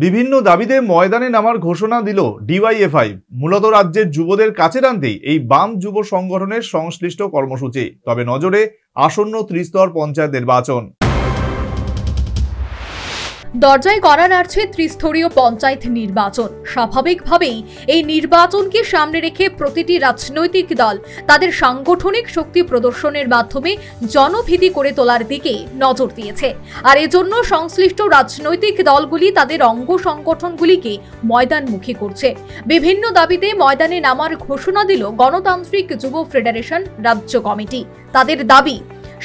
বিভিন্ন দাবিতে ময়দানে নামার ঘোষণা দিল ডিওয়াইএফআই। মূলত রাজ্যের যুবদের কাছে টানতেই এই বাম যুব সংগঠনের সংশ্লিষ্ট কর্মসূচি। তবে নজরে আসন্ন ত্রিস্তর পঞ্চায়েত নির্বাচন। দরজায় কড়া নাড়ছে ত্রিস্তরীয় পঞ্চায়েত নির্বাচন। স্বাভাবিকভাবেই এই নির্বাচনকে সামনে রেখে প্রতিটি রাজনৈতিক দল তাদের সাংগঠনিক শক্তি প্রদর্শনের মাধ্যমে জনভীতি করে তোলার দিকে নজর দিয়েছে। আর এজন্য সংশ্লিষ্ট রাজনৈতিক দলগুলি তাদের অঙ্গ সংগঠনগুলিকে ময়দানমুখী করছে। বিভিন্ন দাবিতে ময়দানে নামার ঘোষণা দিল গণতান্ত্রিক যুব ফেডারেশন রাজ্য কমিটি। তাদের দাবি,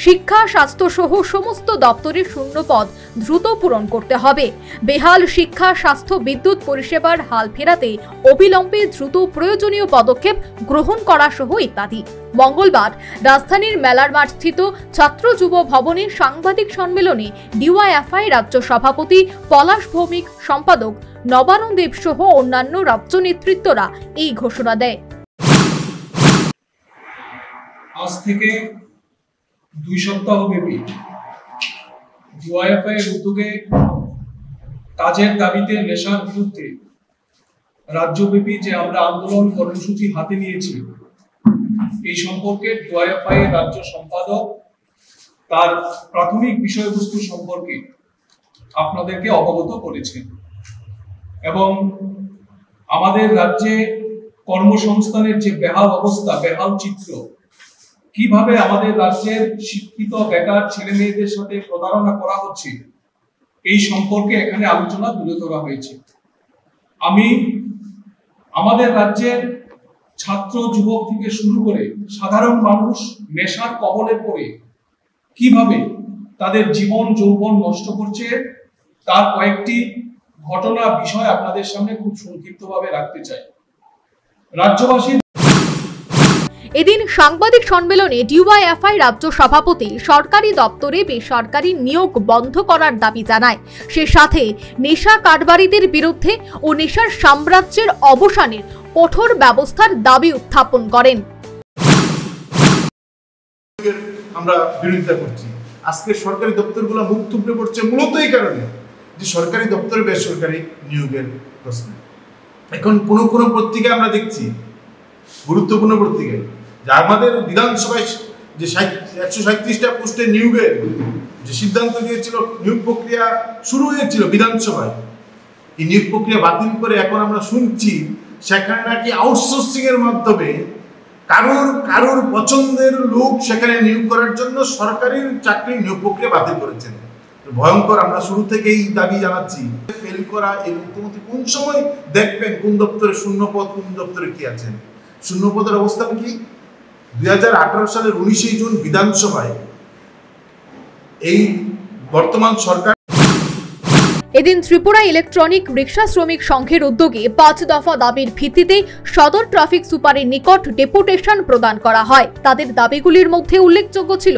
শিক্ষা, স্বাস্থ্য সহ সমস্ত দপ্তরের শূন্য পদ দ্রুত পূরণ করতে হবে। বেহাল শিক্ষা, স্বাস্থ্য, বিদ্যুৎ পরিষেবার হাল ফেরাতে অবিলম্বে দ্রুত প্রয়োজনীয় পদক্ষেপ গ্রহণ করা সহ ইত্যাদি। মঙ্গলবার রাজধানীর মেলার মাঠস্থিত ছাত্র যুব ভবনে সাংবাদিক সম্মেলনে ডিওয়াইএফআই রাজ্য সভাপতি পলাশ ভৌমিক, সম্পাদক নবারুণ দেব সহ অন্যান্য রাজ্য নেতৃত্বরা এই ঘোষণা দেয়। আজ থেকে 2 সপ্তাহ ব্যাপী ডিওয়াইএফআই এর উদ্যোগে কাজের দাবিতে নেশার বিরুদ্ধে রাজ্যব্যাপী যে আমরা আন্দোলন কর্মসূচি হাতে নিয়েছি, এই সম্পর্কে ডিওয়াইএফআই এর রাজ্য সম্পাদক তার প্রাথমিক বিষয়বস্তু সম্পর্কে আপনাদেরকে অবগত করেছেন এবং আমাদের রাজ্যে কর্মসংস্থানের যে বেহাল অবস্থা, বেহাল চিত্র, কিভাবে আমাদের রাজ্যের শিক্ষিত বেকার ছেলে মেয়েদের সাথে প্রতারণা করা হচ্ছে, এই সম্পর্কে এখানে আলোচনা তুলে ধরা হয়েছে। আমি আমাদের রাজ্যের ছাত্র যুবক থেকে শুরু করে সাধারণ মানুষ নেশার কবলে পড়ে কিভাবে তাদের জীবন যৌবন নষ্ট করছে, তার কয়েকটি ঘটনা বিষয় আপনাদের সামনে খুব সংক্ষিপ্তভাবে রাখতে চাই। রাজ্যবাসী এদিন সাংবাদিক সম্মেলনে ডিওয়াইএফআই রাজ্য সভাপতি সরকারি দপ্তরে বেসরকারি নিয়োগ বন্ধ করার দাবি জানায়। সে সাথে নেশা কারবারিদের বিরুদ্ধে ও নেশার সাম্রাজ্যের অবসানের কঠোর ব্যবস্থার দাবি উত্থাপন করেন। আমরা বিরোধিতা করছি। আজকে সরকারি দপ্তরগুলো মুখ থুবড়ে পড়ছে মূলত এই কারণে যে সরকারি দপ্তরে বেসরকারি নিয়োগের প্রশ্ন। এখন কোন পত্রিকা আমরা দেখছি, গুরুত্বপূর্ণ পত্রিকায়, যে আমাদের বিধানসভায় যে 137টা পোস্টে নিয়োগের যে সিদ্ধান্ত নিয়েছিল, নিয়োগ প্রক্রিয়া শুরু হয়েছিল বিধানসভায়, এই নিয়োগ প্রক্রিয়া বাতিল করে এখন আমরা শুনছি সেখানে নাকি আউটসোর্সিং এর মাধ্যমে কারোর পছন্দের লোক সেখানে নিয়োগ করার জন্য সরকারি চাকরির নিয়োগ প্রক্রিয়া বাতিল করেছেন। ভয়ঙ্কর। আমরা শুরু থেকে এই দাবি জানাচ্ছি, ফেল করা এই মুখ্যমন্ত্রী কোন সময় দেখবেন কোন দপ্তরে শূন্য পদ, কোন দপ্তরে কি আছেন। শূন্য পদের অবস্থান কি? 2018 সালের 19 জুন বিধানসভায় এই বর্তমান সরকার। এদিন ত্রিপুরা ইলেকট্রনিক রিক্সা শ্রমিক সংঘের উদ্যোগে 5 দফা দাবির ভিত্তিতে সদর ট্রাফিক সুপারের নিকট ডেপুটেশন প্রদান করা হয়। তাদের দাবিগুলির মধ্যে উল্লেখযোগ্য ছিল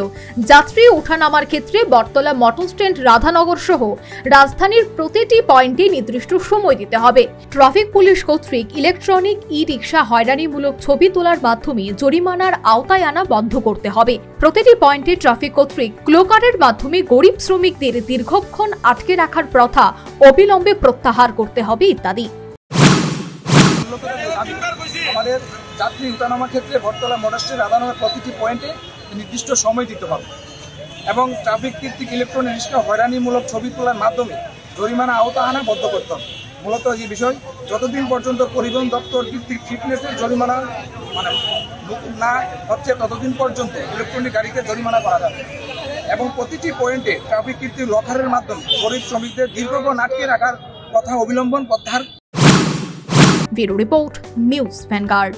যাত্রী ওঠানামার ক্ষেত্রে বটতলা মটর স্ট্যান্ড, রাধানগর সহ রাজধানীর প্রতিটি পয়েন্টে নির্দিষ্ট সময় দিতে হবে। ট্রাফিক পুলিশ কর্তৃক ইলেকট্রনিক ই-রিক্সা হয়রানিমূলক ছবি তোলার মাধ্যমে জরিমানার আওতায় আনা বন্ধ করতে হবে। প্রতিটি পয়েন্টে ট্রাফিক কর্তৃক ক্লোকারের মাধ্যমে গরিব শ্রমিকদের দীর্ঘক্ষণ আটকে রাখার প্রথা অবিলম্বে প্রত্যাহার করতে হবে ইত্যাদি। আমাদের যাত্রী উঠানামার ক্ষেত্রে বটতলা মোটর স্ট্যান্ড, রাধানগর প্রতিটি পয়েন্টে নির্দিষ্ট সময় দিতে হবে এবং ট্রাফিক কর্তৃক ইলেকট্রনিক রিক্সা হয়রানিমূলক ছবি তোলার মাধ্যমে জরিমানা আওতা আনা বন্ধ করতে হবে। মূলত এই বিষয় যতদিন পর্যন্ত পরিবহন দপ্তর কর্তৃক ফিটনেসের জরিমানা না হচ্ছে ততদিন পর্যন্ত ইলেকট্রনিক গাড়িকে জরিমানা করা যাবে এবং প্রতিটি পয়েন্টে ট্রাফিক কর্তৃক লকারের মাধ্যমে গরিব শ্রমিকদের দীর্ঘক্ষণ আটকে রাখার কথা অবিলম্বন প্রত্যাহার। Bureau report, news vanguard.